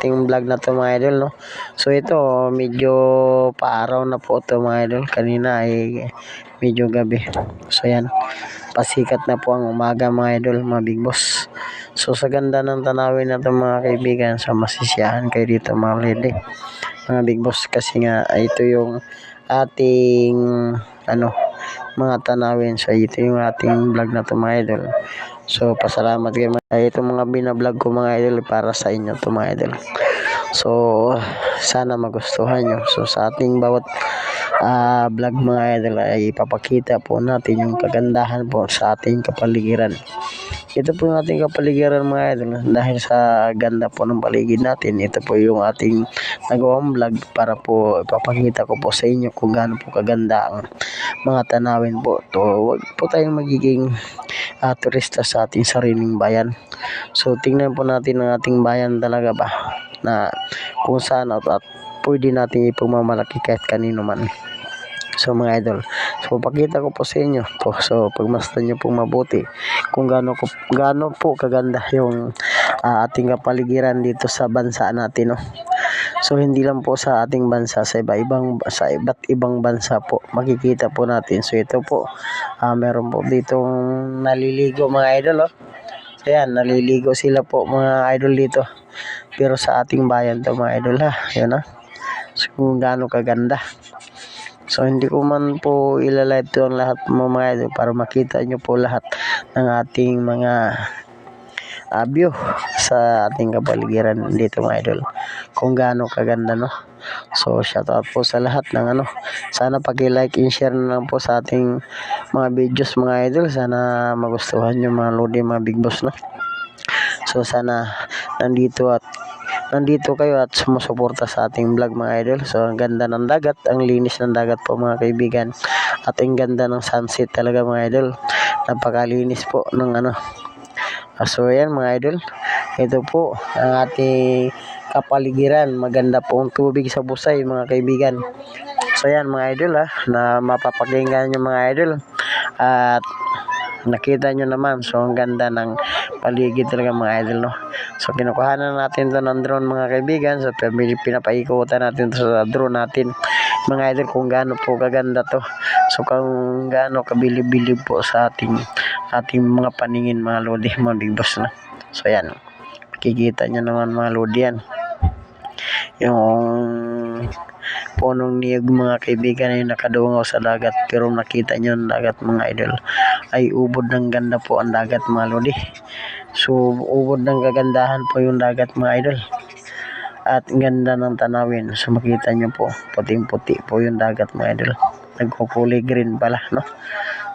ating vlog na to mga idol, no. So ito medyo paaraw na po to mga idol. Kanina ay medyo gabi. So yan, pasikat na po ang umaga mga idol, mga big boss. So sa ganda ng tanawin na to mga kaibigan, so masisiyahan kayo dito mga lady, mga big boss, kasi nga ito yung ating mga tanawin. So ito yung ating vlog na to mga idol. So pasalamat kayo itong mga binablog ko mga idol para sa inyo to mga idol. So sana magustuhan nyo. So sa ating bawat vlog mga idol ay ipapakita po natin yung kagandahan po sa ating kapaligiran. Ito po yung ating kapaligiran mga idol. Dahil sa ganda po ng paligid natin, ito po yung ating nagawang vlog para po ipapakita ko po sa inyo kung gaano po kaganda ang mga tanawin po. To wag po tayong magiging turista sa ating sariling bayan. So tingnan po natin ang ating bayan talaga ba, na kung saan at pwede natin ipagmamalaki kahit kanino man. So mga idol, so pakita ko po sa inyo to. So pagmasdan nyo pong mabuti kung gaano po kaganda yung ating kapaligiran dito sa bansa natin, no. So hindi lang po sa ating bansa, sa iba't ibang bansa po makikita po natin. So ito po, meron po ditong naliligo mga idol, oh. So yan, naliligo sila po mga idol dito. Pero sa ating bayan to mga idol, ha. Yan, ha. So kung gaano kaganda. So hindi ko man po ilalive to ang lahat mga idol para makita nyo po lahat ng ating mga view sa ating kapaligiran dito mga idol, kung gaano kaganda, no. So shout out po sa lahat ng sana paki-like and share na lang po sa ating mga videos mga idol. Sana magustuhan nyo mga lodi, mga big boss, no. So sana nandito kayo at sumusuporta sa ating vlog mga idol. So ang ganda ng dagat, ang linis ng dagat po mga kaibigan, at ang ganda ng sunset talaga mga idol. Napakalinis po ng so yan mga idol, ito po ang ating kapaligiran. Maganda po ang tubig sa Busay mga kaibigan. So yan mga idol, na mapapakinggan nyo mga idol, at nakita nyo naman. So ang ganda ng paligid talaga mga idol, no. So kinukuhanan natin to ng drone mga kaibigan. So pinapaikutan natin to sa drone natin mga idol, kung gaano po kaganda to. So kung gaano kabilib-bilib po sa ating mga paningin mga lodi, mga big boss, no. So yan, makikita nyo naman mga lodi yan, yung punong niyog mga kaibigan ay nakadungaw sa dagat. Pero nakita nyo ang dagat mga idol, ay ubod ng ganda po ang dagat mga lodi. So ubod ng kagandahan po yung dagat mga idol, at ganda ng tanawin. So makita nyo po, puting-puti po yung dagat mga idol, nagkukulay green pala, no.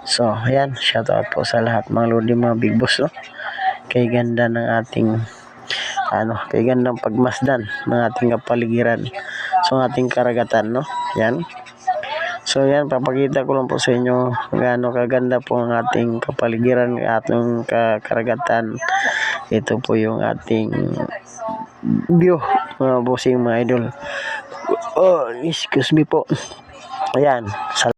So ayan, shout out po sa lahat mga lodi, mga big boss, no. Kay ganda ng ating kay gandang pagmasdan ng ating kapaligiran, so ating karagatan, no. Yan. So yan, papakita ko lang po sa inyo gaano kaganda po ang ating kapaligiran, ating karagatan. Ito po yung ating view mga bossing mga idol. Oh, excuse me po. Ayan.